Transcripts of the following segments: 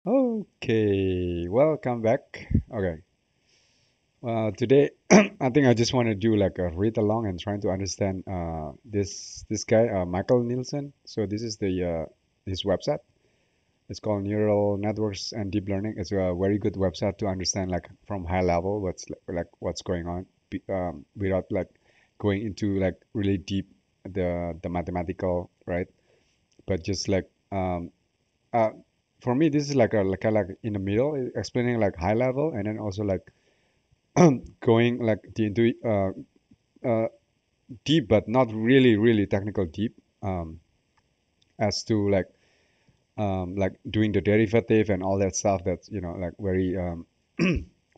Okay, welcome back. Okay, today I think I just want to do like a read along and trying to understand this guy Michael Nielsen. So this is the his website. It's called Neural Networks and Deep Learning. It's a very good website to understand like from high level what's going on without like going into like really deep the mathematical, right? But just like uh, for me this is like in the middle, explaining like high level and then also like going like into uh, deep, but not really technical deep, as to like doing the derivative and all that stuff that's like very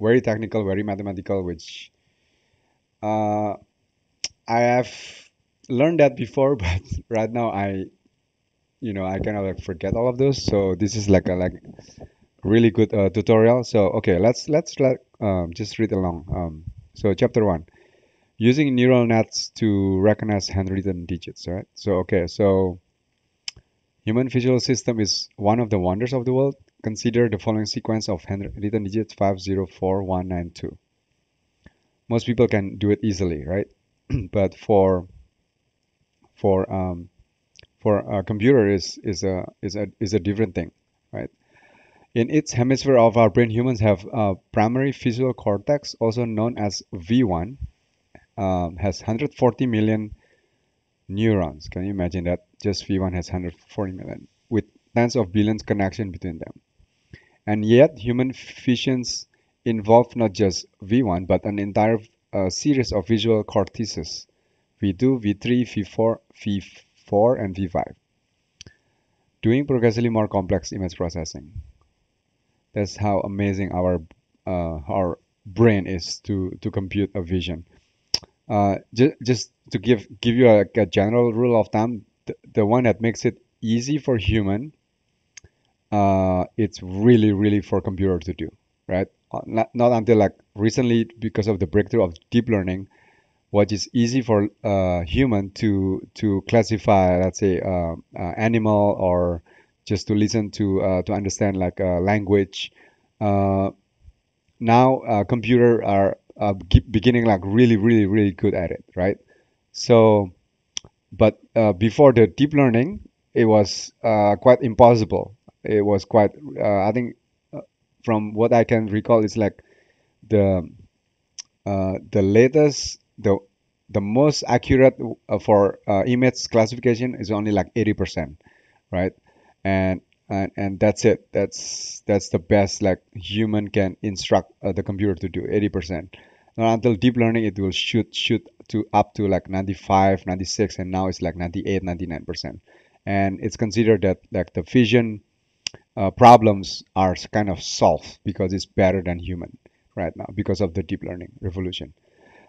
very technical, very mathematical, which uh, I have learned that before, but right now I kind of like forget all of those. So this is like really good tutorial. So okay, let's like just read along. So chapter one. Using neural nets to recognize handwritten digits, right? So, okay, so human visual system is one of the wonders of the world. Consider the following sequence of handwritten digits 504192. Most people can do it easily, right? But for um, for a computer is a different thing, right? In its hemisphere of our brain, humans have primary visual cortex, also known as V1, has 140 million neurons. Can you imagine that? Just V1 has 140 million, with tens of billions connections between them. And yet, human visions involve not just V1, but an entire series of visual cortices: V2, V3, V4, V4, and V5, doing progressively more complex image processing. That's how amazing our brain is to compute a vision. Just to give you a general rule of thumb, the one that makes it easy for human, it's really for computer to do, right? Not until like recently, because of the breakthrough of deep learning, what is easy for human to classify, let's say, animal, or just to listen to understand like language. Uh, Now computer are beginning like really good at it, right? So, but before the deep learning, it was quite impossible. It was quite, I think, from what I can recall, it's like the the latest, the most accurate for image classification is only like 80%, right? And and that's it. That's the best like human can instruct the computer to do, 80%. Now until deep learning, it will shoot to up to like 95, 96, and now it's like 98, 99%. And it's considered that like the vision problems are kind of solved because it's better than human right now because of the deep learning revolution.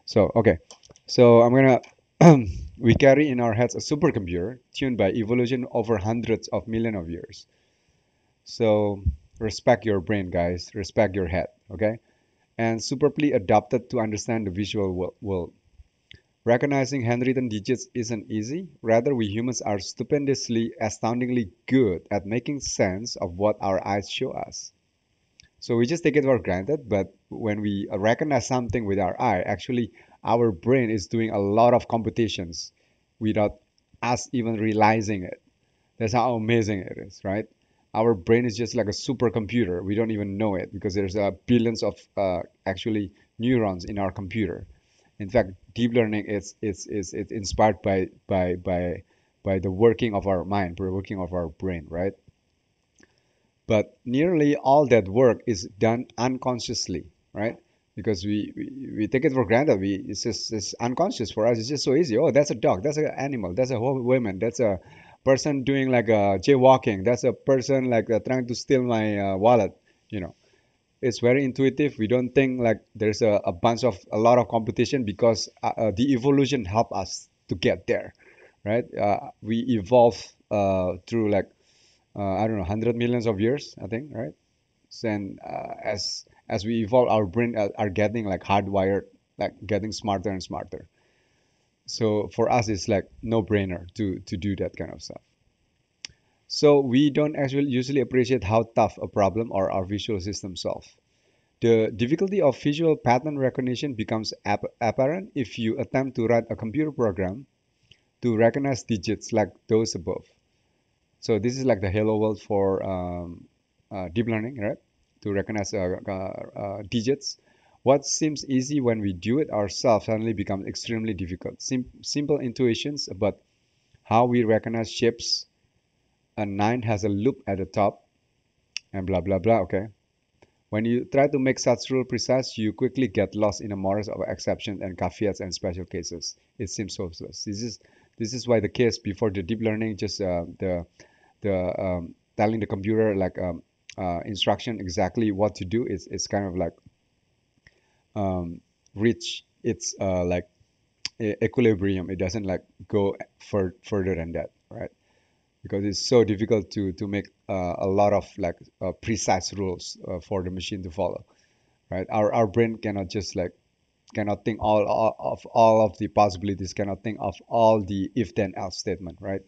So okay, so I'm gonna we carry in our heads a supercomputer tuned by evolution over hundreds of millions of years. So respect your brain, guys. Respect your head, okay? And superbly adapted to understand the visual world. Recognizing handwritten digits isn't easy. Rather, we humans are stupendously, astoundingly good at making sense of what our eyes show us. So we just take it for granted, but when we recognize something with our eye, actually our brain is doing a lot of computations without us even realizing it. That's how amazing it is, right? Our brain is just like a supercomputer. We don't even know it because there's billions of actually neurons in our computer. In fact, deep learning is it's inspired by the working of our mind, by working of our brain, right? But nearly all that work is done unconsciously, right? Because we take it for granted. It's just it's unconscious for us. It's just so easy. Oh, that's a dog. That's an animal. That's a whole woman. That's a person doing like a jaywalking. That's a person like trying to steal my wallet. You know, it's very intuitive. We don't think like there's a lot of competition because the evolution helped us to get there, right? We evolve through like I don't know, 100 millions of years, I think, right? And as we evolve, our brain are getting like hardwired, like getting smarter and smarter. So for us, it's like no brainer to do that kind of stuff. So we don't actually usually appreciate how tough a problem or our visual system solve. The difficulty of visual pattern recognition becomes apparent if you attempt to write a computer program to recognize digits like those above. So this is like the hello world for deep learning, right? To recognize digits. What seems easy when we do it ourselves suddenly becomes extremely difficult. Simple intuitions about how we recognize shapes. A 9 has a loop at the top and blah blah blah. Okay. When you try to make such rule precise, you quickly get lost in a morass of exceptions and caveats and special cases. It seems hopeless. This is why the case before the deep learning, just the telling the computer like instruction exactly what to do is kind of like um, reach its like equilibrium. It doesn't like go further than that, right? Because it's so difficult to make a lot of like precise rules for the machine to follow, right? Our brain cannot just like cannot think all of the possibilities, cannot think of all the if then else statement, right?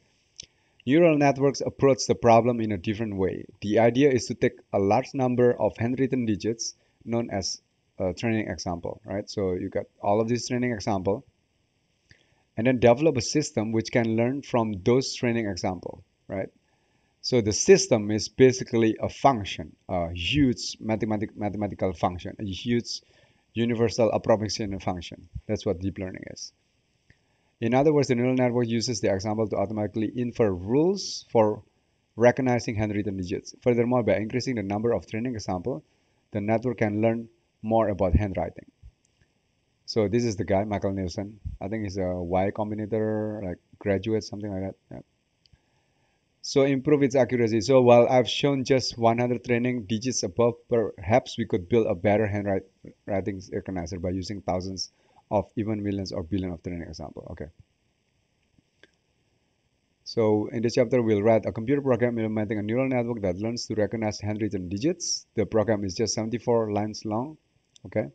Neural networks approach the problem in a different way. The idea is to take a large number of handwritten digits known as a training example, right? So you got all of these training example and then develop a system which can learn from those training example, right? So the system is basically a function, a huge mathematical function, a huge universal approximation function. That's what deep learning is. In other words, the neural network uses the example to automatically infer rules for recognizing handwritten digits. Furthermore, by increasing the number of training examples, the network can learn more about handwriting. So this is the guy, Michael Nielsen. I think he's a Y Combinator, like graduate, something like that. Yeah. So improve its accuracy. So while I've shown just 100 training digits above, perhaps we could build a better handwriting recognizer by using thousands of even millions or billion of training example. Okay. So in this chapter, we'll write a computer program implementing a neural network that learns to recognize handwritten digits. The program is just 74 lines long. Okay.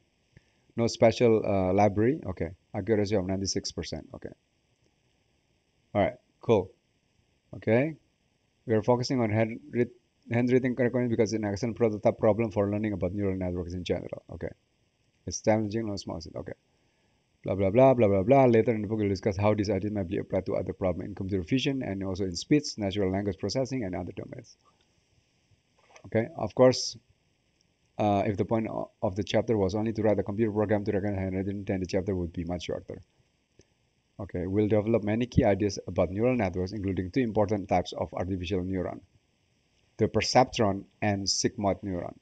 No special library. Okay. Accuracy of 96%. Okay. All right. Cool. Okay. We are focusing on handwritten recognition because it's an excellent prototype problem for learning about neural networks in general. Okay. It's challenging, no small set. Okay. Blah, blah, blah, blah, blah, blah. Later in the book, we'll discuss how this idea might be applied to other problems in computer vision and also in speech, natural language processing, and other domains. Okay. Of course, if the point of the chapter was only to write a computer program to recognize handwriting, then the chapter would be much shorter. Okay. We'll develop many key ideas about neural networks, including two important types of artificial neuron, the perceptron and sigmoid neuron,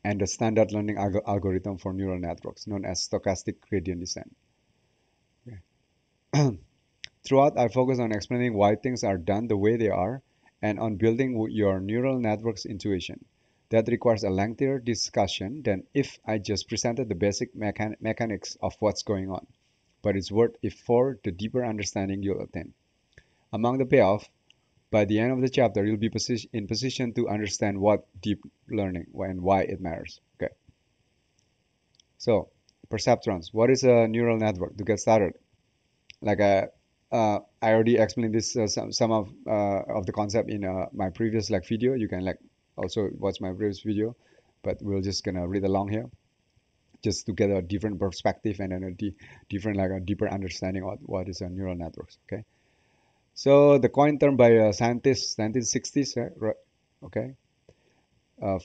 and the standard learning algorithm for neural networks known as stochastic gradient descent. Okay. Throughout, I focus on explaining why things are done the way they are and on building your neural network's intuition. That requires a lengthier discussion than if I just presented the basic mechanics of what's going on, but it's worth it for the deeper understanding you'll attain. Among the payoff, by the end of the chapter, you'll be in position to understand what deep learning and why it matters. Okay. So, perceptrons. What is a neural network? To get started, like I already explained this some of the concept in my previous like video. You can like also watch my previous video, but we're just gonna read along here, just to get a different perspective and then different like a deeper understanding of what is a neural networks. Okay. So the coined term by scientists 1960s, okay,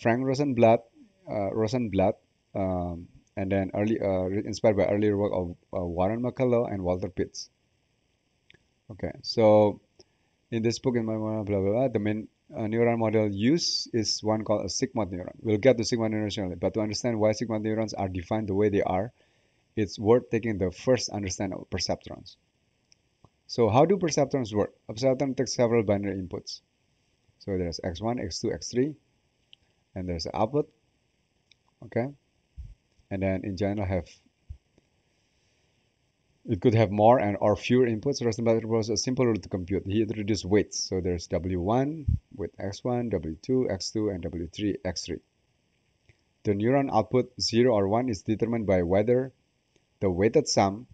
Frank Rosenblatt, and then inspired by earlier work of Warren McCullough and Walter Pitts. Okay, so in this book, in my blah blah blah, the main neuron model used is one called a sigmoid neuron. We'll get to sigmoid neurons shortly, but to understand why sigmoid neurons are defined the way they are, it's worth taking the first understanding of perceptrons. So how do perceptrons work? A perceptron takes several binary inputs. So there's x1, x2, x3, and there's the output. Okay, and then in general have it could have more and or fewer inputs. Rosenblatt proposed a simple rule to compute. He introduced weights. So there's W1 with X1, W2, X2, and W3, X3. The neuron output 0 or 1 is determined by whether the weighted sum,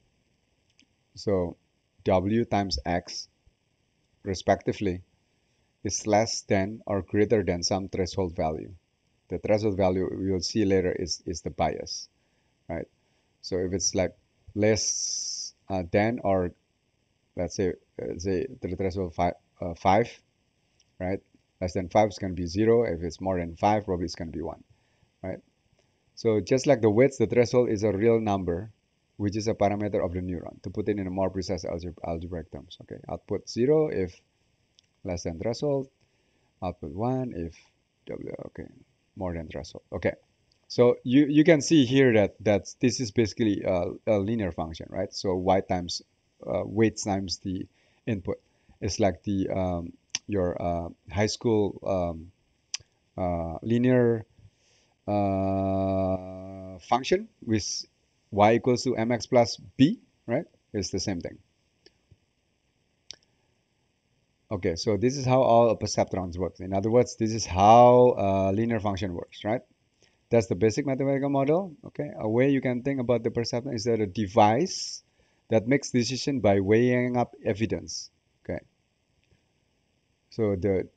so W times X, respectively, is less than or greater than some threshold value. The threshold value we will see later is the bias, right? So if it's like less than or let's say the threshold five, right? Less than five is going to be zero. If it's more than five, probably it's going to be one, right? So just like the width, the threshold is a real number, which is a parameter of the neuron. To put it in a more precise algebraic terms, okay? Output zero if less than threshold. Output one if w, okay, more than threshold. Okay. So you can see here that this is basically a linear function, right? So y times weight times the input. It's like the your high school linear function with y equals to mx plus b, right? It's the same thing. Okay, so this is how all perceptrons work. In other words, this is how a linear function works, right? That's the basic mathematical model. Okay, a way you can think about the perceptron is that a device that makes decision by weighing up evidence. Okay, so the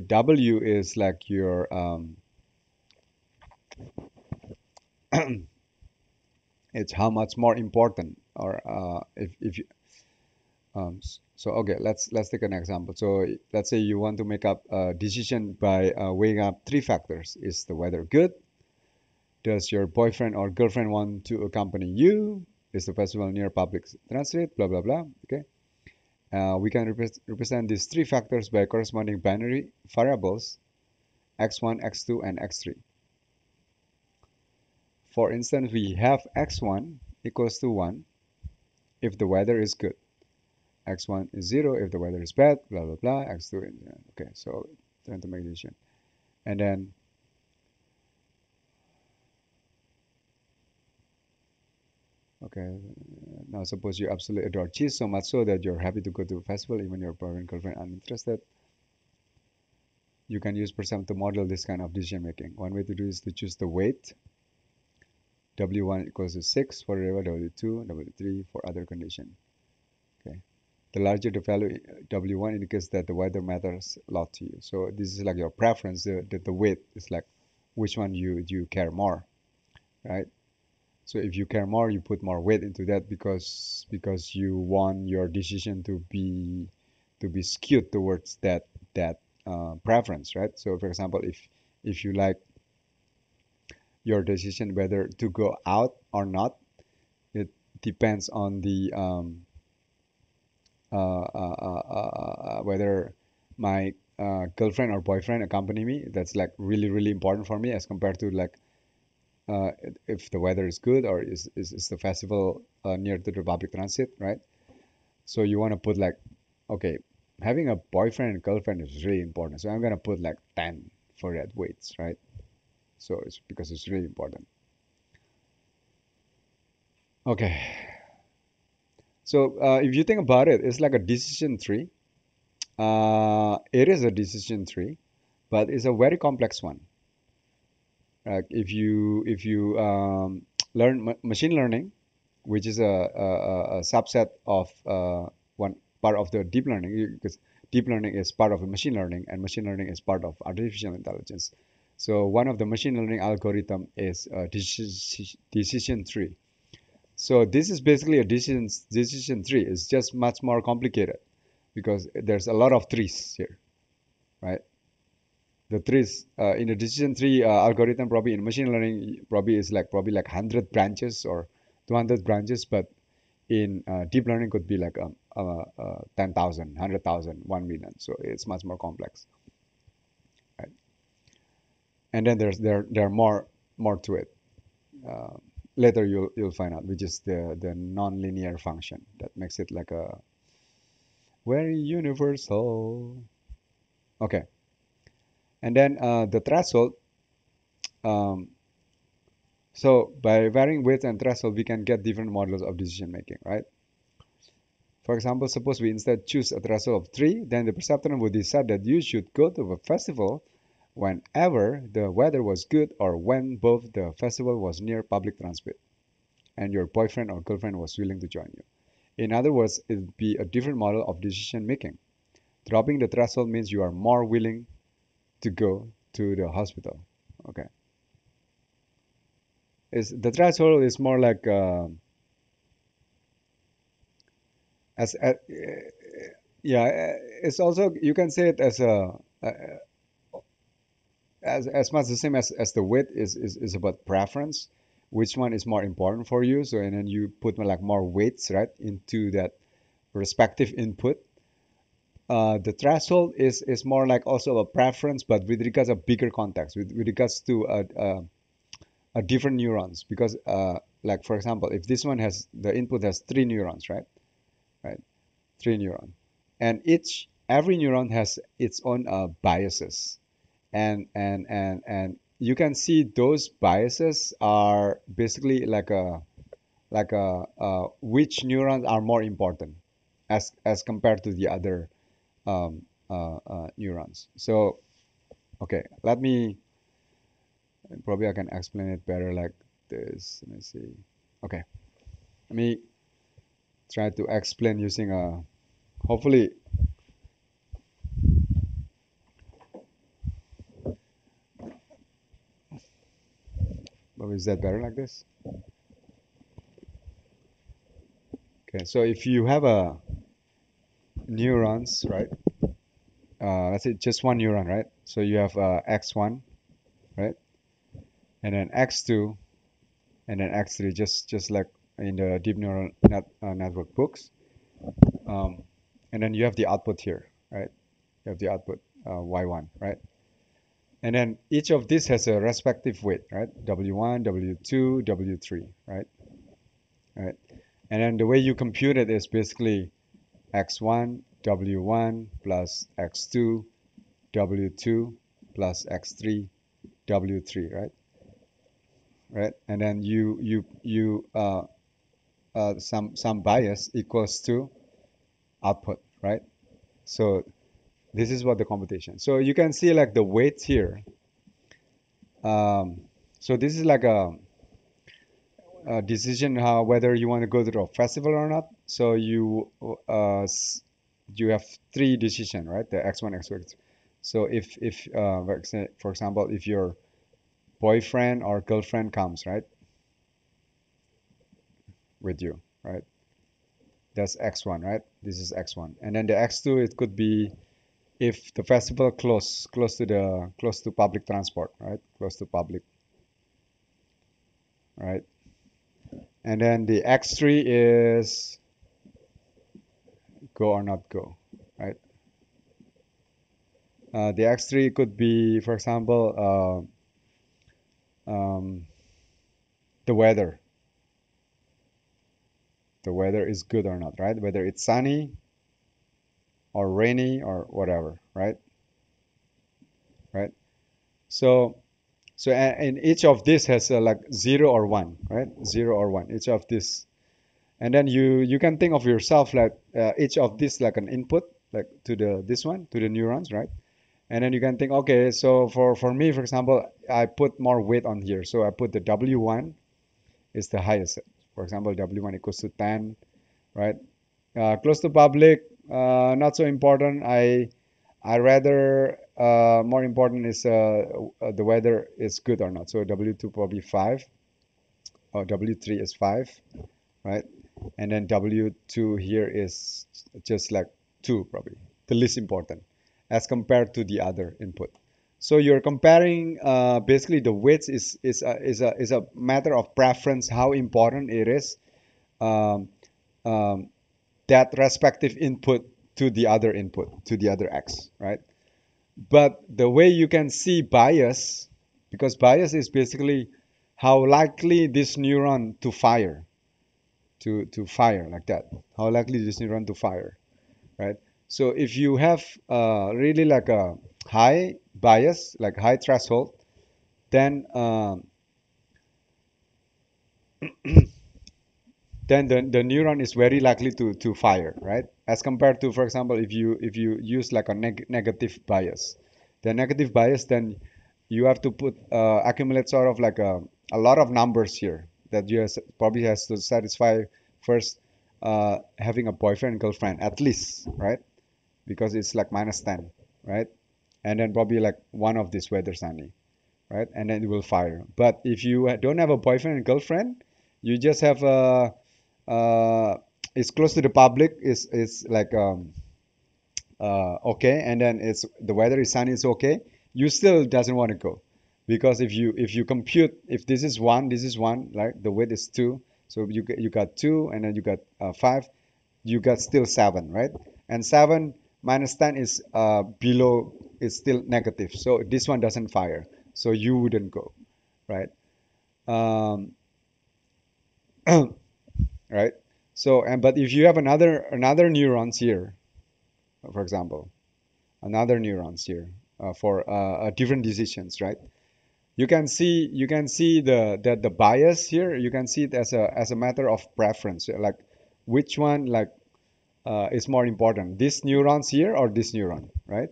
W is like your it's how much more important or if you so okay, let's take an example. So let's say you want to make up a decision by weighing up three factors. Is the weather good? Does your boyfriend or girlfriend want to accompany you? Is the festival near public transit? Blah, blah, blah. Okay. We can represent these three factors by corresponding binary variables, x1, x2, and x3. For instance, we have x1 equals to 1 if the weather is good. X1 is 0 if the weather is bad, blah, blah, blah. X2 is, okay, so trying to make a decision. And then okay, now suppose you absolutely adore cheese so much so that you're happy to go to a festival even your boyfriend and girlfriend are uninterested. You can use Percent to model this kind of decision making. One way to do is to choose the weight. W1 equals to 6 for river, W2, W3 for other condition. Okay. The larger the value W1 indicates that the weather matters a lot to you. So this is like your preference. The weight is like which one you care more, right? So if you care more, you put more weight into that because you want your decision to be skewed towards that preference, right? So for example, if you like your decision whether to go out or not, it depends on the whether my girlfriend or boyfriend accompany me. That's like really important for me as compared to like uh, if the weather is good or is the festival near to the public transit, right? So you want to put like, okay, having a boyfriend and girlfriend is really important. So I'm gonna put like 10 for that weights, right? So it's because it's really important. Okay, so if you think about it, it's like a decision tree. It is a decision tree, but it's a very complex one. If you learn machine learning, which is a subset of one part of the deep learning, because deep learning is part of machine learning, and machine learning is part of artificial intelligence. So one of the machine learning algorithm is a decision tree. So this is basically a decision tree. It's just much more complicated because there's a lot of trees here, right? The trees in the decision tree algorithm, probably in machine learning, probably like 100 branches or 200 branches, but in deep learning could be like 10,000, 100,000, 1 million. So it's much more complex, right? And then there are more to it. Uh, Later you'll find out, which is the nonlinear function that makes it like a very universal. Okay, and then the threshold. Um, so by varying width and threshold, we can get different models of decision making, right? For example, suppose we instead choose a threshold of 3, then the perceptron would decide that you should go to a festival whenever the weather was good or when both the festival was near public transport and your boyfriend or girlfriend was willing to join you. In other words, it would be a different model of decision making. Dropping the threshold means you are more willing to go to the hospital. Okay. Is the threshold is more like as yeah, it's also you can say it as a as much the same as the width is about preference, which one is more important for you. So and then you put like more weights right into that respective input. The threshold is more like also a preference, but with regards of bigger context, with regards to a different neurons. Because like for example, if this one has the input has three neurons, right, three neurons, and every neuron has its own biases, and you can see those biases are basically like a which neurons are more important as compared to the other neurons. So, okay, let me probably I can explain it better like this. Let me see. Okay, let me try to explain using a hopefully. Is that better like this? Okay, so if you have a neurons, right? Let's say just one neuron, right? So you have x1, right? And then x2, and then x3, just like in the deep neural network books. Um, and then you have the output here, right? You have the output y1, right? And then each of these has a respective weight, right? W1, W2, W3, right? Right. And then the way you compute it is basically x1, W1 plus x2, W2 plus x3, W3, right? Right. And then some bias equals to output, right? So this is what the computation. So you can see like the weights here. Um, so this is like a decision how whether you want to go to a festival or not. So you have three decision, right? The x1, x2, x2. So if for example, if your boyfriend or girlfriend comes, right, with you, right? That's x1, right? This is x1. And then the x2 it could be if the festival close to public transport, right? Close to public, right? And then the x3 is go or not go, right? The x3 could be, for example, the weather. The weather is good or not, right? Whether it's sunny or rainy or whatever, right? Right. So and each of this has like zero or one, right? Zero or one. Each of this, and then you can think of yourself like each of this like an input, like to the this one to the neurons, right? And then you can think, okay, so for me, for example, I put more weight on here, so I put the W1 is the highest. For example, W1 equals to 10, right? Close to public, not so important. I rather more important is the weather is good or not. So W2 probably 5 or W3 is 5, right? And then W2 here is just like 2 probably, the least important as compared to the other input. So you're comparing basically the weights is a matter of preference, how important it is um, um, that respective input to the other input, to the other X, right? But the way you can see bias, because bias is basically how likely this neuron to fire, to fire like that, how likely this neuron to fire, right? So if you have really like a high bias, like high threshold, then the neuron is very likely to fire, right? As compared to, for example, if you use like a negative bias, the negative bias, then you have to put accumulate sort of like a lot of numbers here that probably has to satisfy first having a boyfriend girlfriend at least, right? because it's like -10, right? And then probably like one of this weather sunny, right? And then it will fire. But if you don't have a boyfriend and girlfriend, you just have a it's close to the public, is like okay, and then it's the weather is sunny, it's okay. You still doesn't want to go, because if you compute, if this is one, this is one, like the width is two, so you got two, and then you got five, you got still seven, right? And seven -10 is below, is still negative, so this one doesn't fire, so you wouldn't go, right? Um, right. So, and but if you have another neurons here, for example, another neurons here for different decisions, right? You can see the bias here. You can see it as a matter of preference, like which one like is more important, this neurons here or this neuron, right?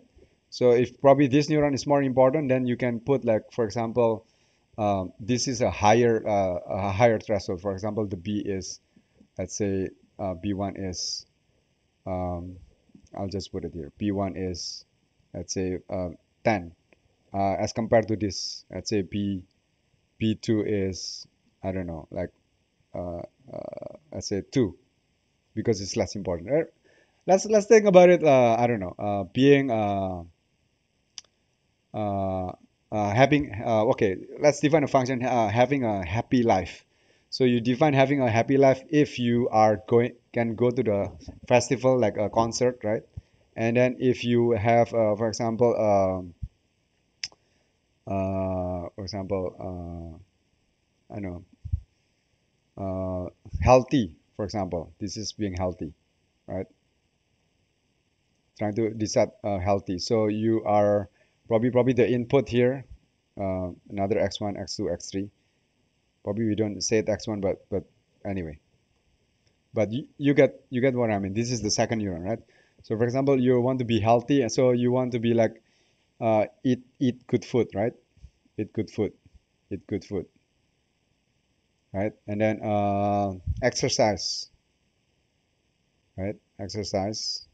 So if probably this neuron is more important, then you can put, like, for example, this is a higher threshold. For example, the B is, let's say, B1 is, um, I'll just put it here. B1 is, let's say, 10, as compared to this. Let's say B2 is, I don't know, like, let's say 2, because it's less important. Let's think about it. I don't know. Being uh, having okay. Let's define a function, having a happy life. So you define having a happy life if you are going can go to the festival, like a concert, right? And then if you have, for example, I know, healthy. For example, this is being healthy, right? Trying to decide healthy. So you are probably the input here, another x1, x2, x3. Probably we don't say it x1, but anyway. But you get what I mean. This is the second neuron, right? So for example, you want to be healthy, and so you want to be like, eat good food, right? Eat good food, eat good food, right? And then exercise, right? Exercise.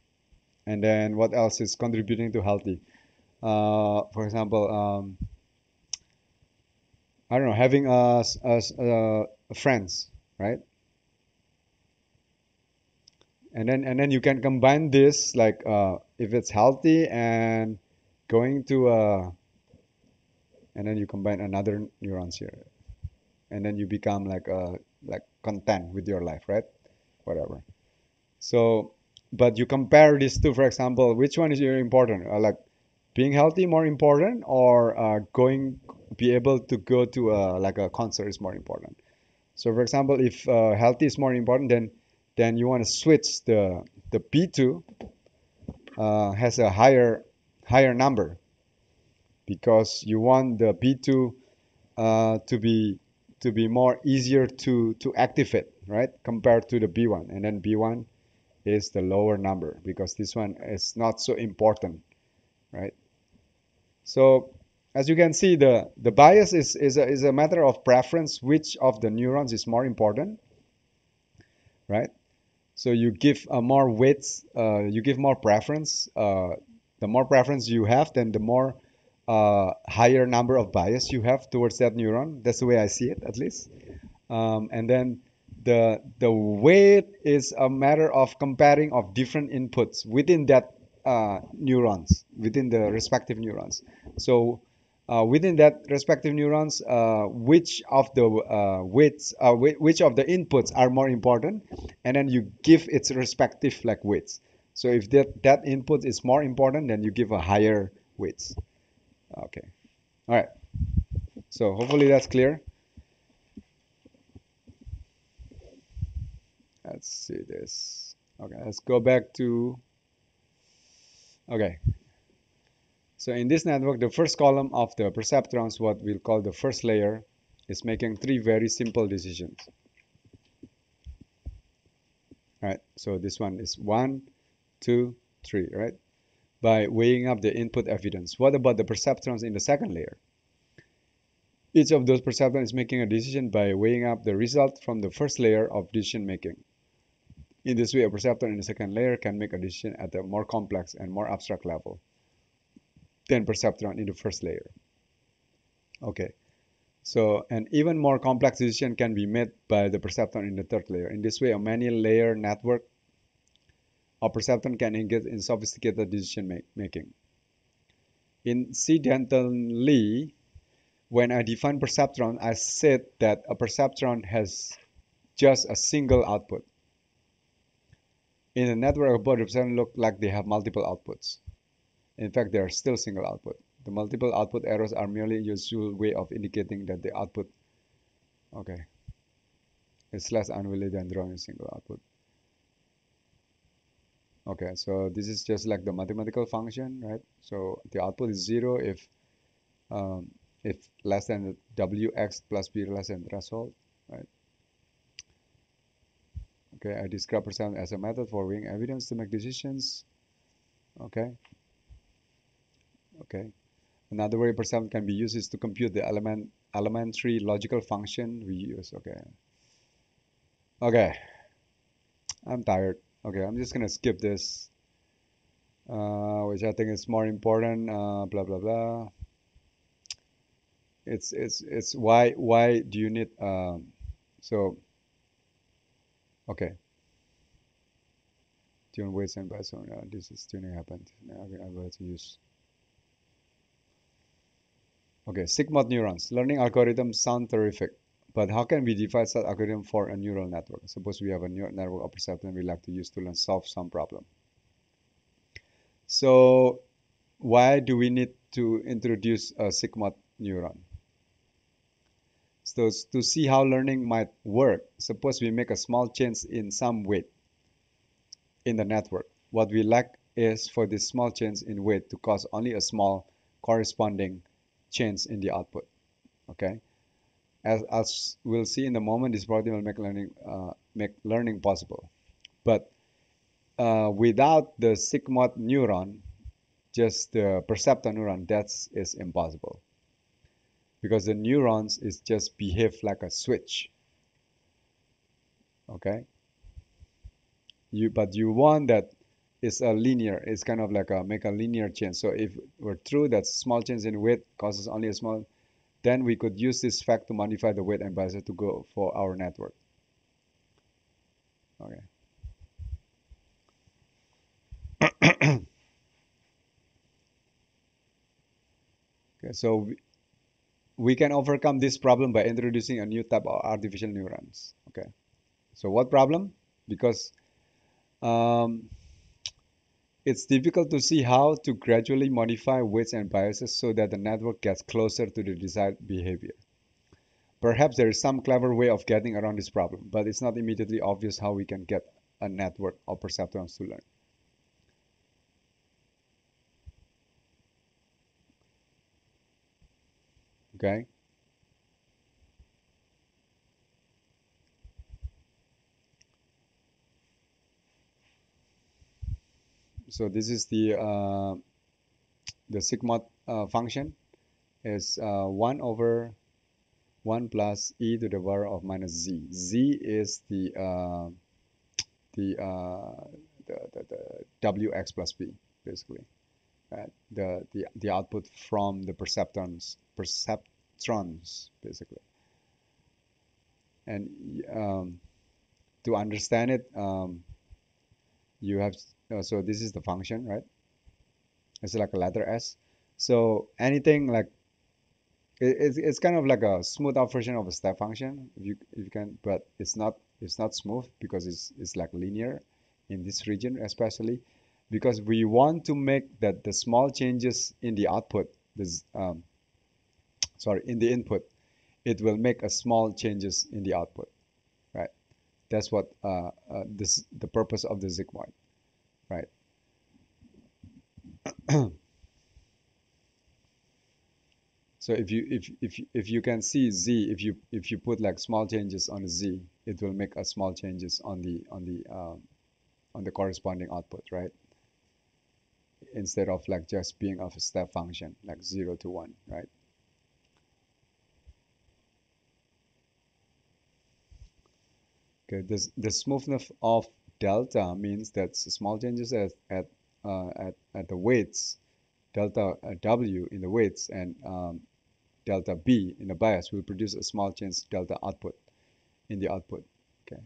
And then what else is contributing to healthy? For example, I don't know, having friends, right? And then you can combine this, like, if it's healthy and going to and then you combine another neurons here, and then you become like content with your life, right? Whatever. So, but you compare these two, for example, which one is more important? Like being healthy more important, or going be able to go to like a concert is more important? So for example, if healthy is more important, then you want to switch the B2, has a higher number, because you want the B2 to be more easier to activate, right? Compared to the B1, and then B1 is the lower number, because this one is not so important, right? So as you can see, the bias is a matter of preference, which of the neurons is more important, right? So you give more weights, you give more preference. The more preference you have, then the more higher number of bias you have towards that neuron. That's the way I see it, at least. And then the weight is a matter of comparing of different inputs within that neurons, within the respective neurons. So within that respective neurons, which of the weights, which of the inputs are more important, and then you give its respective like weights. So if that input is more important, then you give a higher weights. Okay. All right. So hopefully that's clear. Let's see this. Okay, let's go back to, okay. So in this network, the first column of the perceptrons, what we'll call the first layer, is making three very simple decisions. Right? So this one is 1, 2, 3, right? By weighing up the input evidence. What about the perceptrons in the second layer? Each of those perceptrons is making a decision by weighing up the result from the first layer of decision making. In this way, a perceptron in the second layer can make a decision at a more complex and more abstract level than perceptron in the first layer. Okay, so an even more complex decision can be made by the perceptron in the third layer. In this way, a many-layer network of perceptron can engage in sophisticated decision making. Incidentally, when I define perceptron, I said that a perceptron has just a single output. In a network of both, perceptrons look like they have multiple outputs. In fact, they are still single output. The multiple output arrows are merely a usual way of indicating that the output, okay, is less unwieldy than drawing a single output. Okay, so this is just like the mathematical function, right? So the output is 0 if less than wx plus b less than threshold, right? Okay, I describe perceptron as a method for weighing evidence to make decisions. Okay. Okay. Another way perceptron can be used is to compute the elementary logical function we use. Okay. Okay. I'm tired. Okay, I'm just gonna skip this, which I think is more important. Blah blah blah. It's why do you need so okay. Tune weights and bias. This is tuning happened. Now I'm going to use. Okay, Sigmoid neurons. Learning algorithms sound terrific, but how can we define such algorithm for a neural network? Suppose we have a neural network of perceptron we like to use to solve some problem. So why do we need to introduce a Sigmoid neuron? So to see how learning might work, suppose we make a small change in some weight in the network. What we like is for this small change in weight to cause only a small corresponding change in the output. Okay. As we'll see in the moment, this property will make learning possible. But without the sigmoid neuron, just the perceptor neuron, that is impossible. Because the neurons is just behave like a switch. Okay. But you want that it's a linear, it's kind of like make a linear change. So if we're true that small change in weight causes only a small, then we could use this fact to modify the weight and bias to go for our network. Okay. Okay, so we can overcome this problem by introducing a new type of artificial neurons. Okay. So what problem? Because um, it's difficult to see how to gradually modify weights and biases so that the network gets closer to the desired behavior. Perhaps there is some clever way of getting around this problem, but it's not immediately obvious how we can get a network of perceptrons to learn. Okay. So this is the sigma function is 1 over 1 plus e to the power of minus z. Z is the, the wx plus b, basically. Right? The output from the perceptrons, basically. And to understand it, you have, so this is the function, right? It's like a letter S. So anything like it's kind of like a smooth out version of a step function, if you can, but it's not smooth because it's like linear in this region, especially because we want to make that the small changes in the output, this sorry, in the input, it will make a small changes in the output, right? That's what this the purpose of the sigmoid, right? So if you can see z, if you put like small changes on z, it will make a small changes on the corresponding output, right? Instead of like just being of a step function like 0 to 1, right? Okay, this the smoothness of delta means that small changes at the weights, delta W in the weights, and delta B in the bias will produce a small change delta output in the output. Okay.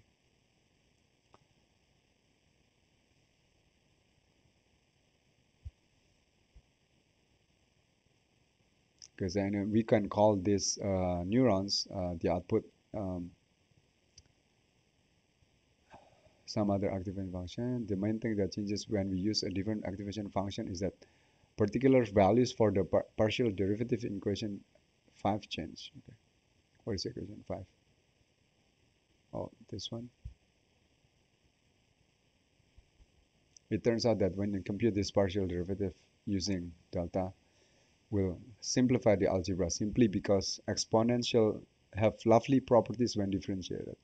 Because then we can call this neurons the output some other activation function. The main thing that changes when we use a different activation function is that particular values for the partial derivative in equation 5 change. Okay. What is equation 5? Oh, this one. It turns out that when you compute this partial derivative using delta, will simplify the algebra simply because exponential have lovely properties when differentiated.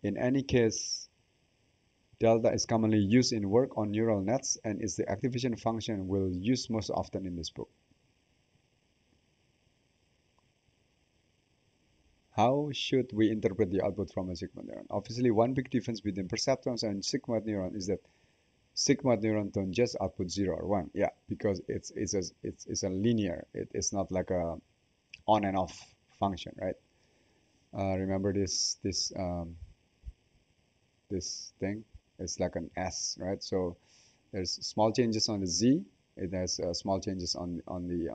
In any case, delta is commonly used in work on neural nets and is the activation function we'll use most often in this book. How should we interpret the output from a sigmoid neuron? Obviously, one big difference between perceptrons and sigmoid neuron is that sigmoid neuron don't just output 0 or 1. Yeah, because it's a linear. It's not like a on and off function, right? Remember this thing? It's like an S, right? So there's small changes on the Z. It has small changes on the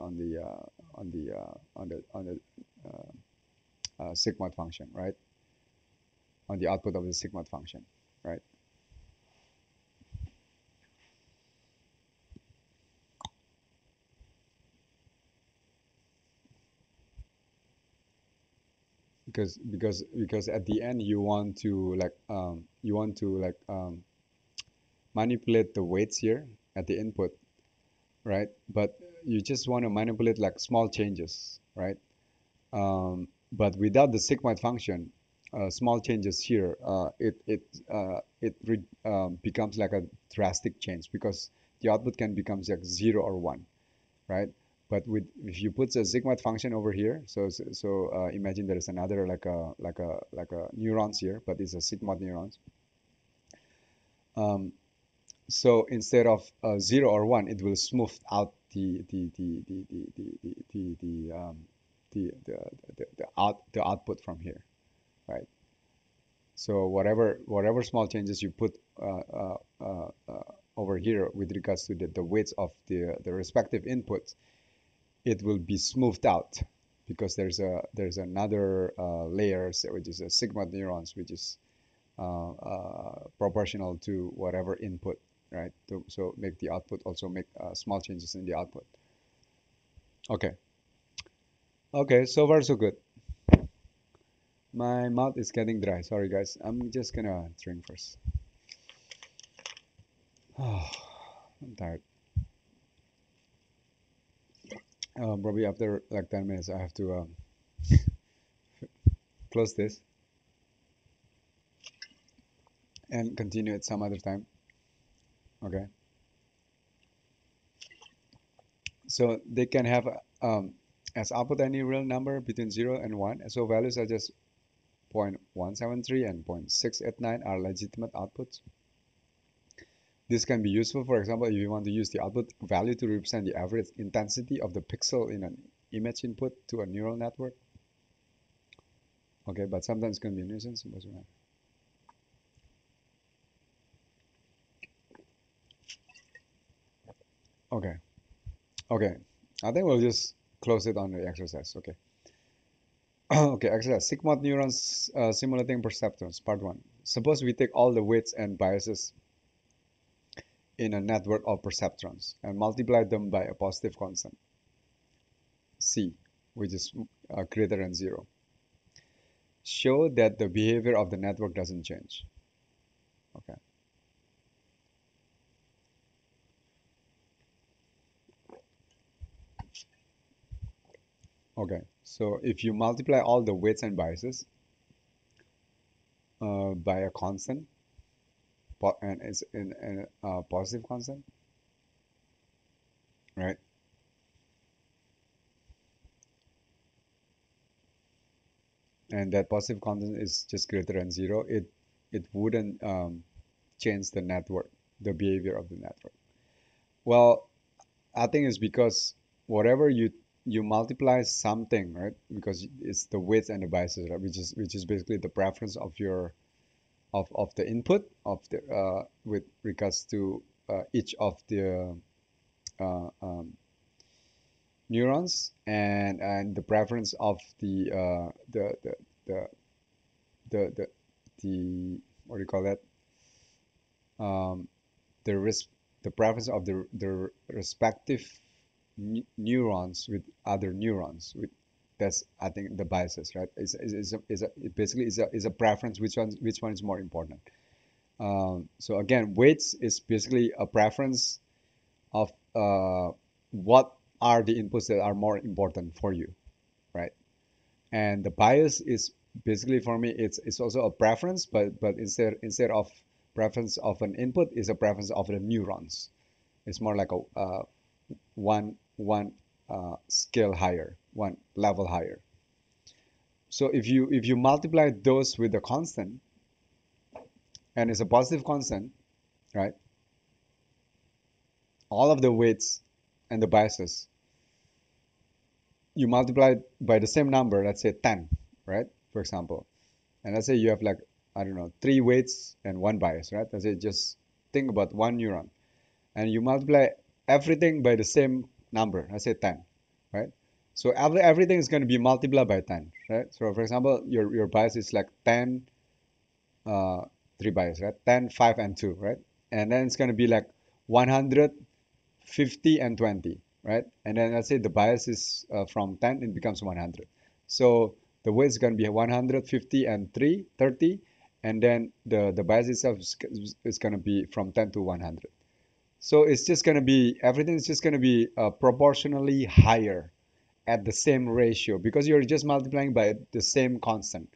sigmoid function, right? On the output of the sigmoid function, right? Because at the end you want to manipulate the weights here at the input, right? But you just want to manipulate like small changes, right? But without the sigmoid function, small changes here, becomes like a drastic change because the output can become like 0 or 1, right? But if you put the sigmoid function over here, imagine there is another like a neurons here, but it's a sigmoid neurons. So instead of 0 or 1, it will smooth out the output from here, right? So whatever small changes you put over here with regards to the weights of the respective inputs, it will be smoothed out because there's another layer which is a sigmoid neurons, which is proportional to whatever input, right? So make the output also make small changes in the output. Okay. Okay, so far so good. My mouth is getting dry. Sorry, guys. I'm just gonna drink first. Oh, I'm tired. Probably after like 10 minutes, I have to close this and continue it some other time. Okay. So they can have as output any real number between 0 and 1. So values such as 0.173 and 0.689 are legitimate outputs. This can be useful, for example, if you want to use the output value to represent the average intensity of the pixel in an image input to a neural network. Okay, but sometimes it can be a nuisance. Okay, okay. I think we'll just close it on the exercise. Okay. Okay, exercise. Sigmoid neurons simulating perceptrons. Part 1. Suppose we take all the weights and biases in a network of perceptrons and multiply them by a positive constant, C, which is greater than 0. Show that the behavior of the network doesn't change. Okay. Okay. So if you multiply all the weights and biases by a constant, and it's in a positive constant, right? And that positive constant is just greater than 0. It wouldn't change the network, the behavior of the network? Well, I think it's because whatever you multiply something, right? Because it's the weights and the biases, right? Which is basically the preference of your of the input of the with regards to each of the uh, um, neurons and the preference of the the the, the what do you call that? Um, the risk the preference of the respective neurons with other neurons with that's I think the biases, right? It basically is a preference which one is more important. So again, weights is basically a preference of what are the inputs that are more important for you, right? And the bias is basically for me it's also a preference, but instead of preference of an input is a preference of the neurons. It's more like a one scale higher, one level higher. So if you multiply those with a constant and it's a positive constant, right? All of the weights and the biases you multiply by the same number, let's say 10, right? For example, and let's say you have like I don't know 3 weights and 1 bias, right? Let's say just think about one neuron and you multiply everything by the same number, let's say 10, right? So everything is going to be multiplied by 10, right? So for example, your bias is like 10, uh, 3 bias, right? 10, 5, and 2, right? And then it's going to be like 100, 50, and 20, right? And then let's say the bias is from 10, it becomes 100. So the weight is going to be 150 and 3, 30, and then the bias itself is going to be from 10 to 100. So it's just going to be, everything is just going to be proportionally higher at the same ratio because you're just multiplying by the same constant,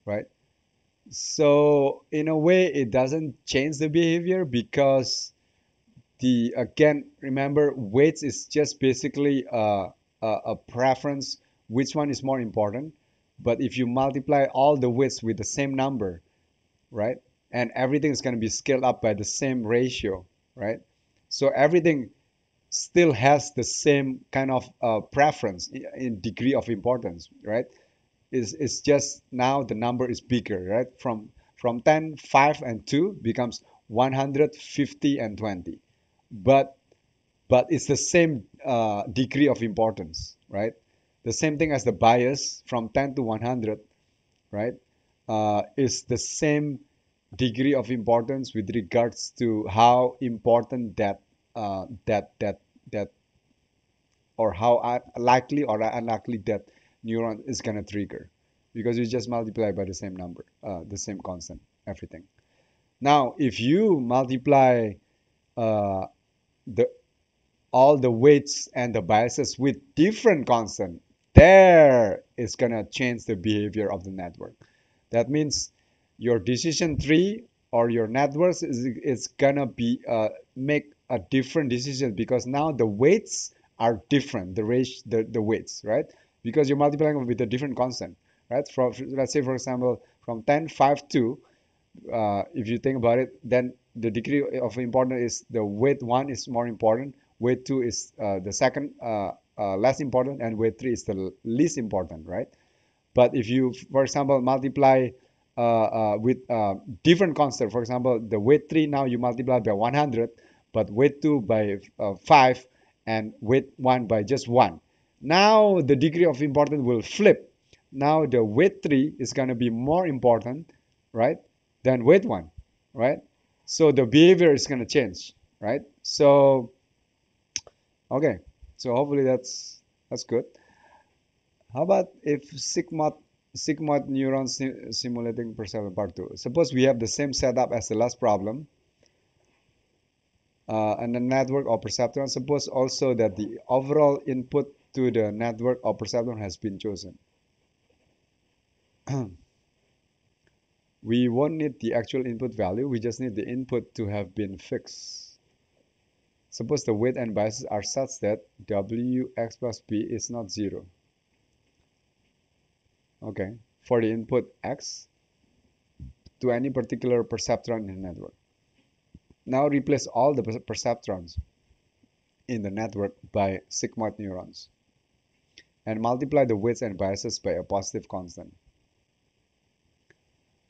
right? So in a way, it doesn't change the behavior because the again, remember, weights is just basically a preference, which one is more important. But if you multiply all the weights with the same number, right, and everything is going to be scaled up by the same ratio, right? So everything still has the same kind of preference in degree of importance, right? It's just now the number is bigger, right? From 10, 5, and 2 becomes 150 and 20. But it's the same degree of importance, right? The same thing as the bias from 10 to 100, right? Is the same degree of importance with regards to how important that or how likely or unlikely that neuron is going to trigger because you just multiply by the same number, the same constant, everything. Now, if you multiply uh, the all the weights and the biases with different constant, there is gonna change the behavior of the network. That means your decision tree or your networks is gonna be make a different decision because now the weights are different, the weights, right? Because you're multiplying with a different constant, right? From let's say for example from 10, 5, 2, if you think about it, then the degree of importance is the weight one is more important, weight two is the second less important, and weight three is the least important, right? But if you, for example, multiply with different constant, for example, the weight 3 now you multiply by 100, but weight 2 by 5, and weight 1 by just 1. Now the degree of importance will flip. Now the weight 3 is going to be more important, right, than weight 1, right? So the behavior is going to change, right? So, okay. So hopefully that's good. How about if Sigmoid neurons simulating perception part 2? Suppose we have the same setup as the last problem, and the network of perceptron. Suppose also that the overall input to the network of perceptron has been chosen. We won't need the actual input value, we just need the input to have been fixed. Suppose the weight and biases are such that Wx plus b is not 0. Okay, for the input x to any particular perceptron in the network. Now replace all the perceptrons in the network by sigmoid neurons and multiply the weights and biases by a positive constant.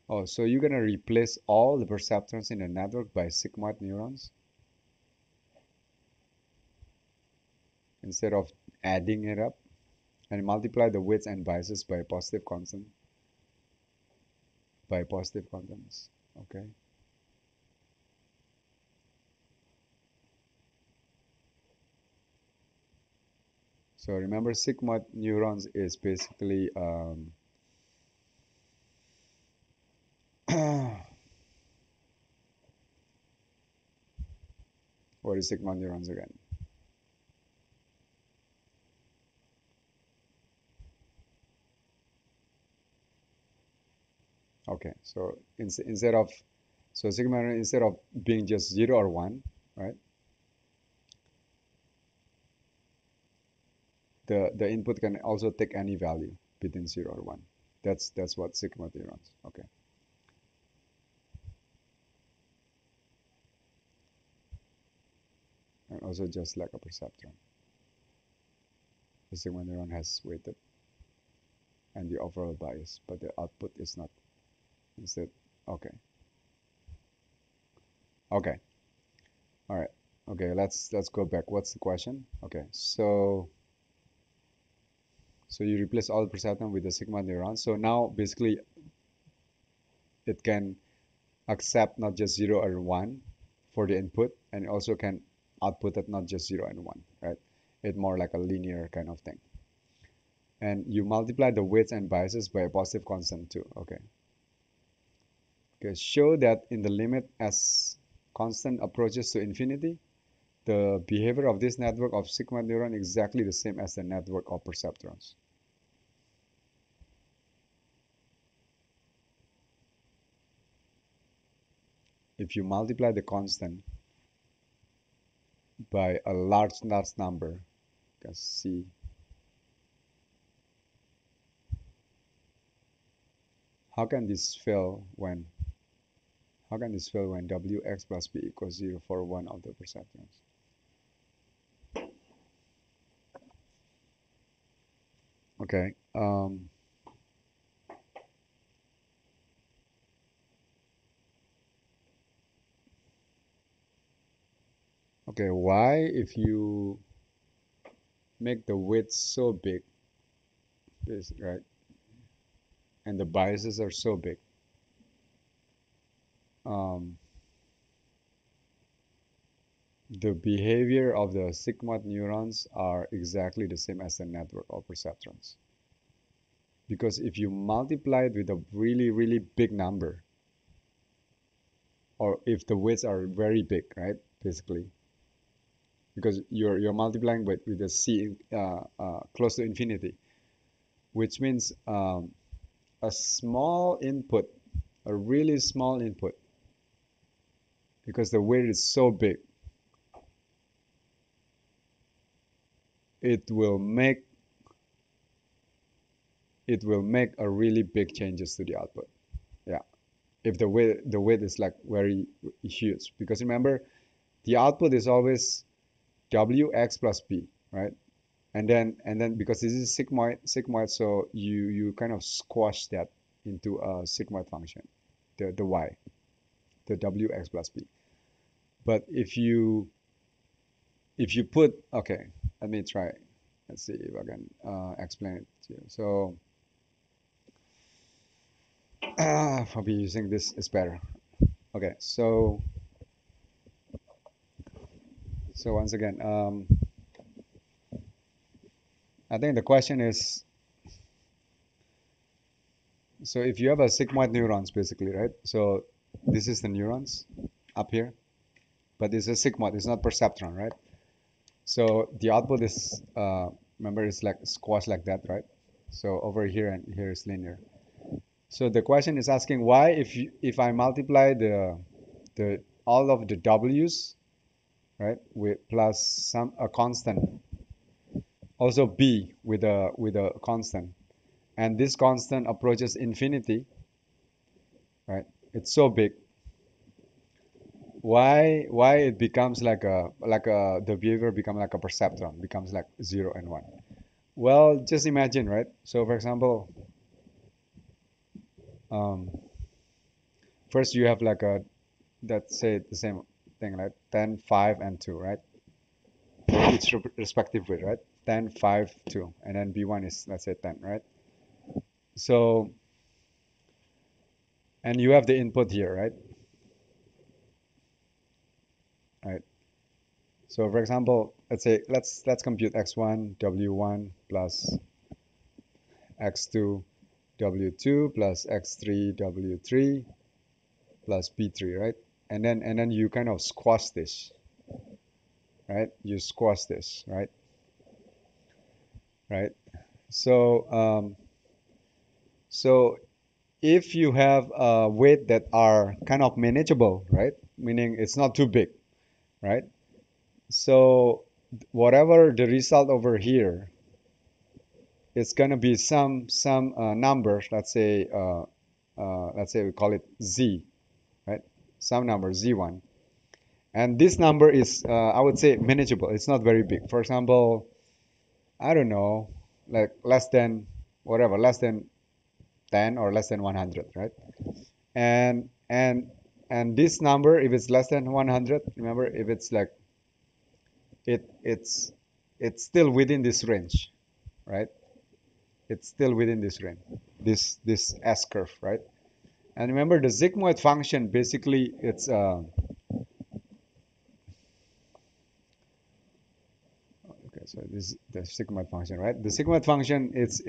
Oh, so you're gonna replace all the perceptrons in the network by sigmoid neurons instead of adding it up, and multiply the weights and biases by a positive constant. By positive constants. Okay. So remember, sigmoid neurons is basically what is sigmoid neurons again? Okay, so instead of sigmoid neuron, instead of being just 0 or 1, right? The input can also take any value between 0 or 1. That's what sigmoid neurons. Okay. And also just like a perceptron, the sigmoid neuron has weighted and the overall bias, but the output is not. Instead, okay, okay, all right, okay. Let's go back. What's the question? Okay, so you replace all perceptron with the sigmoid neuron. So now basically it can accept not just 0 or 1 for the input, and it also can output at not just 0 and 1, right? It's more like a linear kind of thing. And you multiply the weights and biases by a positive constant too. Okay. Okay. Show that in the limit as constant approaches to infinity, the behavior of this network of sigmoid neuron is exactly the same as the network of perceptrons. If you multiply the constant by a large number, you can see how can this fail when wx plus b equals 0 for one of the perceptrons? Okay. Okay, why if you make the width so big, this right, and the biases are so big, um, the behavior of the sigmoid neurons are exactly the same as the network of perceptrons. Because if you multiply it with a really, really big number, or if the weights are very big, right, basically, because you're multiplying with a c close to infinity, which means a small input, a really small input, because the weight is so big, it will make a really big changes to the output. Yeah, if the weight is like very huge, because remember the output is always wx plus b, right? And then because this is sigmoid, so you kind of squash that into a sigmoid function, the y, the wx plus b. But if you put, okay, let me try. Let's see if I can explain it to you. So probably using this is better. Okay, so once again, I think the question is, so if you have a sigmoid neurons basically, right? So this is the neurons up here, but this is sigmoid, it's not perceptron, right? So the output is, remember, it's like squash like that, right? So over here and here is linear. So the question is asking why if I multiply the all of the w's, right, with plus some a constant, also b with a constant, and this constant approaches infinity, right? It's so big. why it becomes like a the behavior become like a perceptron, becomes like 0 and 1. Well, just imagine, right? So for example, um, first you have like a, let's say the same thing, right? 10, 5, and 2, right? For each respective way, right? 10, 5, 2, and then B1 is, let's say, 10, right? So, and you have the input here, right? Right. So for example, let's say let's compute x1 w1 plus x2 w2 plus x3 w3 plus b3, right? And then you kind of squash this, right? You squash this, right? Right. So so if you have weight that are kind of manageable, right? Meaning it's not too big, right? So whatever the result over here, it's gonna be some numbers. Let's say we call it z, right? Some number z1, and this number is I would say manageable. It's not very big. For example, I don't know, like less than whatever, less than 10 or less than 100, right? And and and this number, if it's less than 100, remember, if it's like it's still within this range, right? It's still within this range, this S curve, right? And remember the sigmoid function, basically it's okay, so this is the sigmoid function, right? The sigmoid function, it's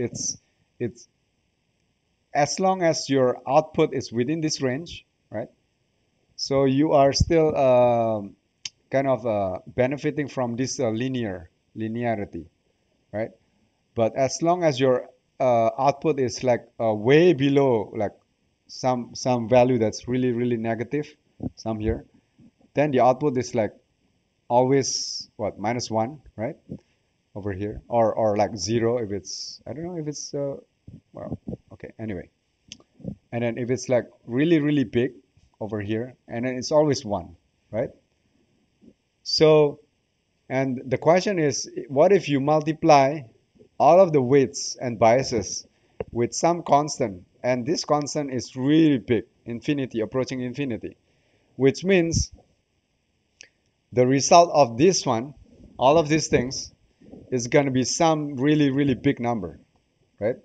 as long as your output is within this range, right? So you are still kind of benefiting from this linearity, right? But as long as your output is like way below like some value that's really negative, some here, then the output is like always what, -1, right? Over here, or like 0 if it's, I don't know if it's well, okay, anyway. And then if it's like really big over here, and then it's always 1, right? So, and the question is, what if you multiply all of the weights and biases with some constant, and this constant is really big, infinity, approaching infinity, which means the result of this one, all of these things, is going to be some really big number, right?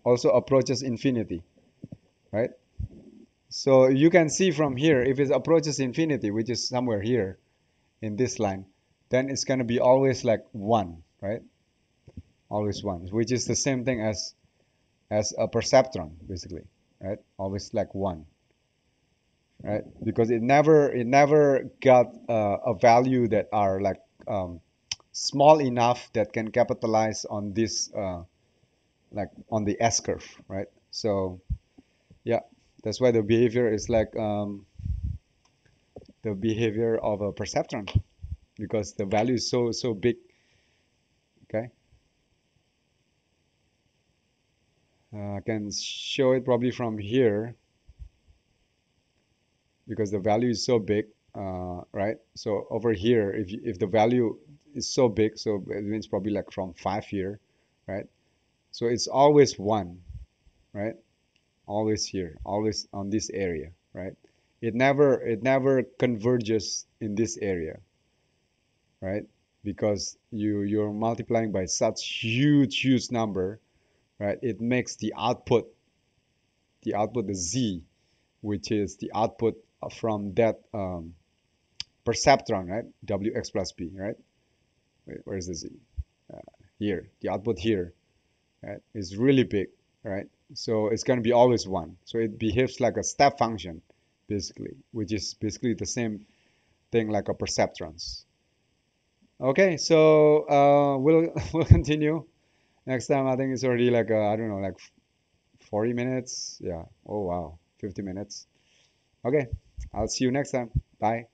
Also approaches infinity, right? So you can see from here, if it approaches infinity, which is somewhere here in this line, then it's going to be always like 1, right? Always 1, which is the same thing as a perceptron, basically, right? Always like 1, right? Because it never got a value that are like small enough that can capitalize on this like on the S curve, right? So yeah, that's why the behavior is like the behavior of a perceptron, because the value is so big. Okay, I can show it probably from here because the value is so big, right? So over here, if the value is so big, so it means probably like from 5 here, right? So it's always 1, right? Always here, always on this area, right? It never converges in this area, right? Because you're multiplying by such huge number, right? It makes the output the z, which is the output from that perceptron, right? Wx plus b, right? Wait, where's the z? Uh, Here, the output here, right, is really big, right? So it's going to be always 1. So it behaves like a step function, basically, which is basically the same thing like a perceptrons. Okay, so we'll we'll continue next time. I think it's already like I don't know, like 40 minutes. Yeah. Oh wow, 50 minutes. Okay, I'll see you next time. Bye.